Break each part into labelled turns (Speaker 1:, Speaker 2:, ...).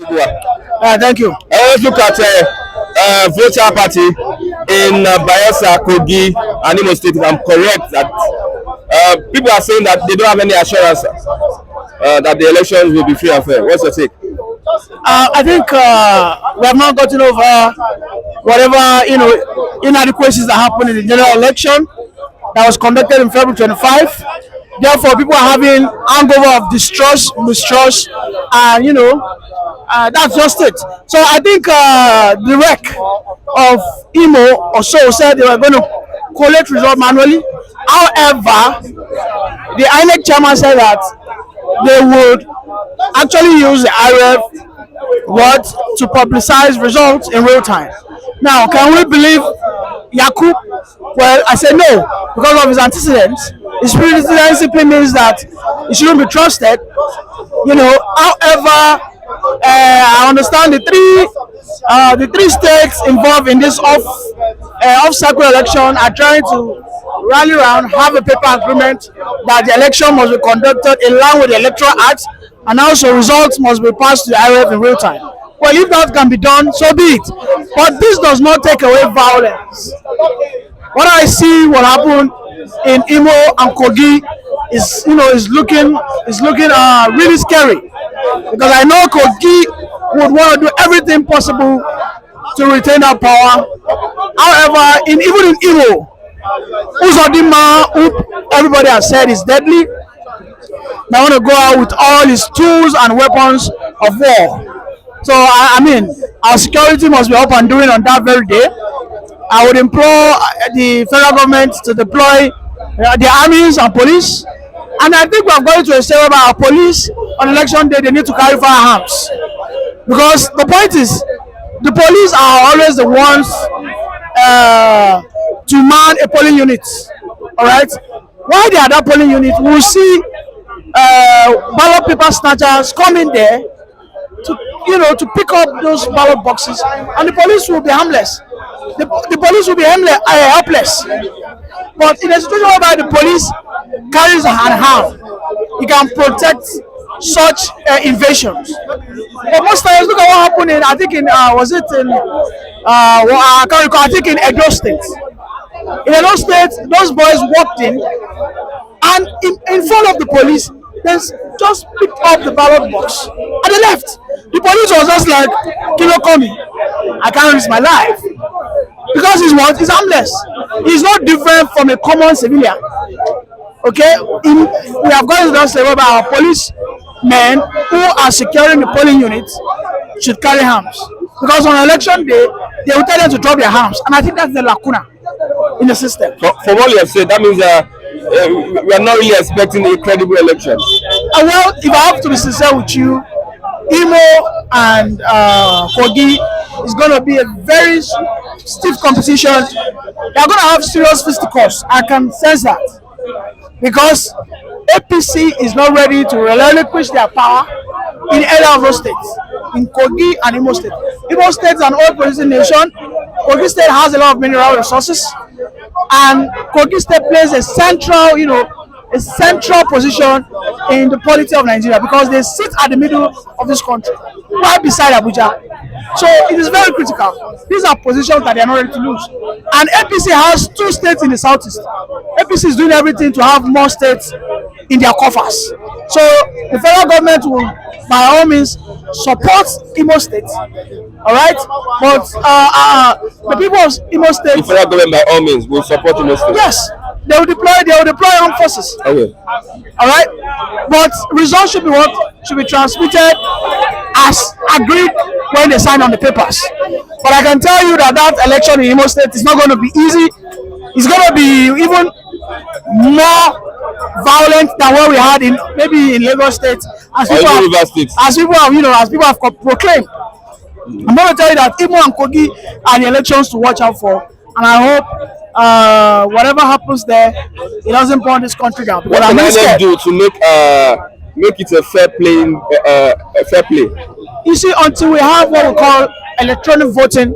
Speaker 1: Thank you.
Speaker 2: Let's look at voter apathy in Bayelsa, KOGI, and IMO State. If I'm correct, that people are saying that they don't have any assurance that the elections will be free and fair. What's your take?
Speaker 1: I think we have not gotten over whatever inadequacies that happened in the general election that was conducted in February 25. Therefore, people are having hangover of distrust, mistrust, and that's just it. So I think the rec of IMO or so said they were going to collect results manually. However, the INEC chairman said that they would actually use the IRF word to publicize results in real time. Now, can we believe Yakubu? Well, I say no because of his antecedents. His presidency simply means that he shouldn't be trusted. However, I understand the three states involved in this off-cycle election are trying to rally around, have a paper agreement that the election must be conducted in line with the Electoral Act, and also results must be passed to the IRF in real time. Well, if that can be done, so be it. But this does not take away violence. What I see will happen in IMO and KOGI is looking really scary, because I know KOGI would want to do everything possible to retain that power. However, even in IMO, Uzodinma, who everybody has said is deadly, they want to go out with all his tools and weapons of war. So I mean, our security must be up and doing on that very day. I would implore the federal government to deploy the armies and police. And I think we are going to a state where our police on election day, they need to carry firearms. Because the point is, the police are always the ones to man a polling unit. Alright? While they are that polling unit, we will see ballot paper snatchers coming there to pick up those ballot boxes, and the police will be harmless. The police will be helpless. But in a situation whereby the police carries an arm, it can protect such invasions. But most times, look at what happened in, I think in I think in Edo State. In Edo State, those boys walked in, and in front of the police, they just picked up the ballot box and they left. The police was just like, "Kilo Komi, I can't risk my life," because he's harmless. He's not different from a common civilian. Okay, we have got to that level by our policemen who are securing the polling units should carry arms, because on election day they will tell them to drop their arms, and I think that's the lacuna in the system.
Speaker 2: From what you have said, that means we are not really expecting a credible election.
Speaker 1: Well, if I have to be sincere with you, IMO and KOGI is going to be a very stiff competition. They are going to have serious fisticuffs. I can sense that, because APC is not ready to relinquish their power in any of those states, in KOGI and IMO State. IMO State is an oil-producing nation. KOGI State has a lot of mineral resources, and KOGI State plays a central position in the polity of Nigeria, because they sit at the middle of this country, right beside Abuja. So it is very critical. These are positions that they are not ready to lose. And APC has 2 states in the southeast. APC is doing everything to have more states in their coffers. So the federal government will, by all means, support IMO State. All right, but the people of IMO State,
Speaker 2: the federal government, by all means, will support IMO State.
Speaker 1: Yes, they will deploy armed forces.
Speaker 2: Okay.
Speaker 1: All right, but results should be transmitted as agreed when they sign on the papers. But I can tell you that election in IMO State is not going to be easy. It's going to be even more violent than what we had in Lagos State, as people have proclaimed. I'm going to tell you that IMO and KOGI are the elections to watch out for, and I hope whatever happens there, it doesn't burn this country down.
Speaker 2: What can INEC do to make it a fair play?
Speaker 1: You see, until we have what we call electronic voting,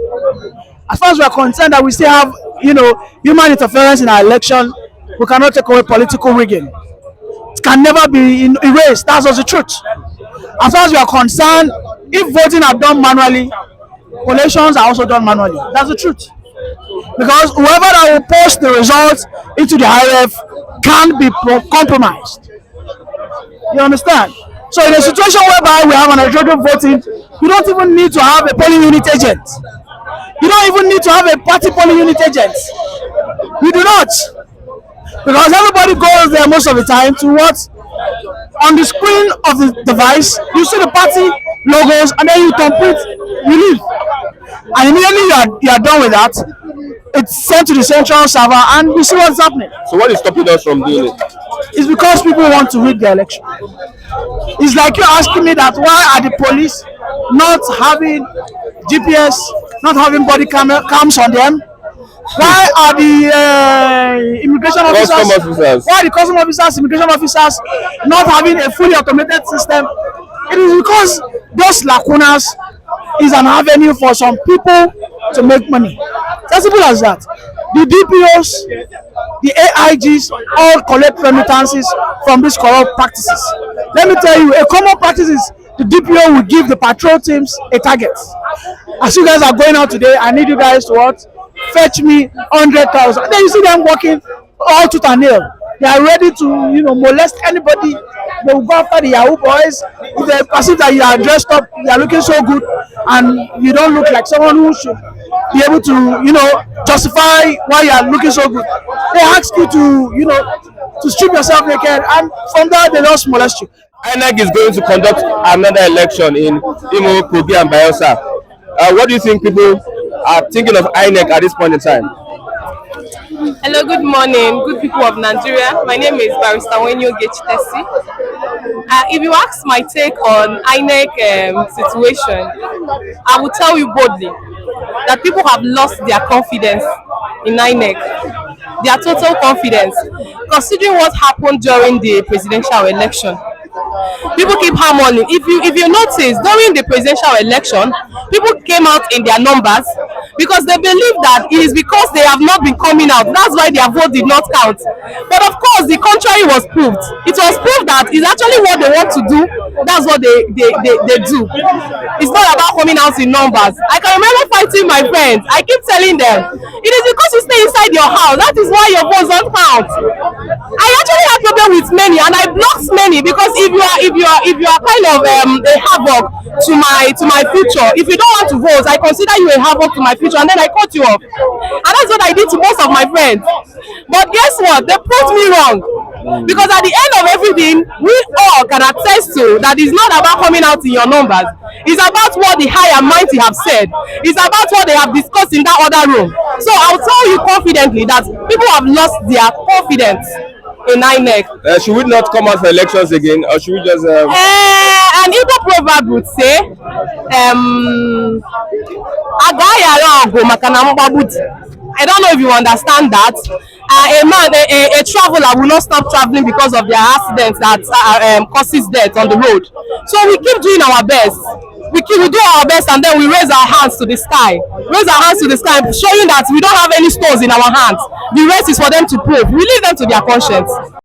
Speaker 1: as far as we are concerned, that we still have human interference in our election, we cannot take away political rigging. It can never be erased. That's just the truth. As far as we are concerned, if voting are done manually, collations are also done manually. That's the truth. Because whoever that will post the results into the IRF can be compromised. You understand? So in a situation whereby we have an electronic voting, you don't even need to have a polling unit agent. You don't even need to have a party polling unit agent. You do not. Because everybody goes there most of the time to what? On the screen of the device, you see the party logos and then you complete, you leave. And immediately you are done with that, it's sent to the central server and you see what's happening.
Speaker 2: So what is stopping us from doing it?
Speaker 1: It's because people want to rig the election. It's like you're asking me that why are the police not having GPS, not having body cams on them? Why are the immigration officers, why are the custom officers, immigration officers not having a fully automated system? It is because those lacunas is an avenue for some people to make money. It's as simple as that. The DPOs, the AIGs all collect remittances from these corrupt practices. Let me tell you, a common practice is the DPO will give the patrol teams a target. As you guys are going out today, I need you guys to what? Fetch me 100,000. Then you see them working all tooth and nail. They are ready to, molest anybody. They will go after the Yahoo boys. If they perceive that you are dressed up, you are looking so good, and you don't look like someone who should be able to, justify why you are looking so good. They ask you to strip yourself naked, and from there they just molest you.
Speaker 2: INEC is going to conduct another election in IMO, KOGI, and BAYELSA. What do you think people are thinking of INEC at this point in time?
Speaker 3: Hello, good morning, good people of Nigeria. My name is Barrister Wenyo Gechitesi. If you ask my take on INEC situation, I will tell you boldly that people have lost their confidence in INEC, their total confidence, considering what happened during the presidential election. People keep harmony. If you notice, during the presidential election, people came out in their numbers because they believe that it is because they have not been coming out. That's why their vote did not count. But of course, the contrary was proved. It was proved that it's actually what they want to do. That's what they do. It's not about coming out in numbers. I can remember fighting my friends. I keep telling them, it is because you stay inside your house. That is why your votes don't count. I actually had problem with many, and I blocked many because if you are kind of a havoc to my future, if you don't want to vote, I consider you a havoc to my future, and then I cut you off. And that's what I did to most of my friends. But guess what? They proved me wrong. Because at the end of everything, we all can attest to that it's not about coming out in your numbers. It's about what the high and mighty have said. It's about what they have discussed in that other room. So I'll tell you confidently that people have lost their confidence in INEC.
Speaker 2: Should we not come out for elections again, or should we just?
Speaker 3: An Igbo proverb would say, I don't know if you understand that. A traveler will not stop traveling because of their accidents that causes death on the road. So we keep doing our best. We do our best, and then we raise our hands to the sky. Raise our hands to the sky, showing that we don't have any stones in our hands. The rest is for them to prove. We leave them to their conscience.